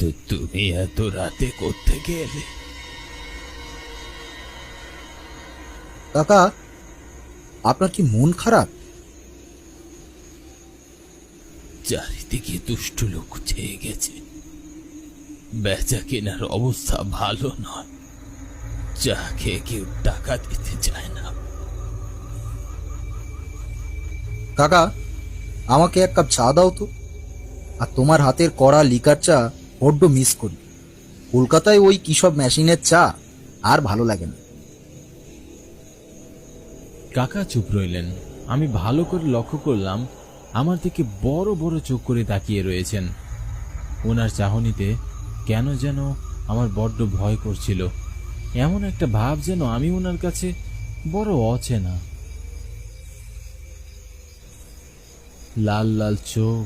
তো তুমি এত রাতে কোত্থেকে এলে? কাকা, আপনার কি মন খারাপ? চারিদিকে দুষ্টু লোক ছেয়ে গেছে, বেচা কেনার অবস্থা ভালো নয়, চা খেয়ে কেউ টাকা দিতে চায় না। কাকা, আমাকে এক কাপ চা দাও তো। আর তোমার হাতের কড়া লিকার চা বড্ড মিস করি। কলকাতায় ওই কি সব মেশিনের চা আর ভালো লাগে না। কাকা চুপ রইলেন। আমি ভালো করে লক্ষ্য করলাম আমার দিকে বড় বড় চোখ করে তাকিয়ে রয়েছেন। ওনার চাহনিতে কেন যেন আমার বড্ড ভয় করছিল। এমন একটা ভাব যেন আমি ওনার কাছে বড় অচেনা। লাল লাল চোখ,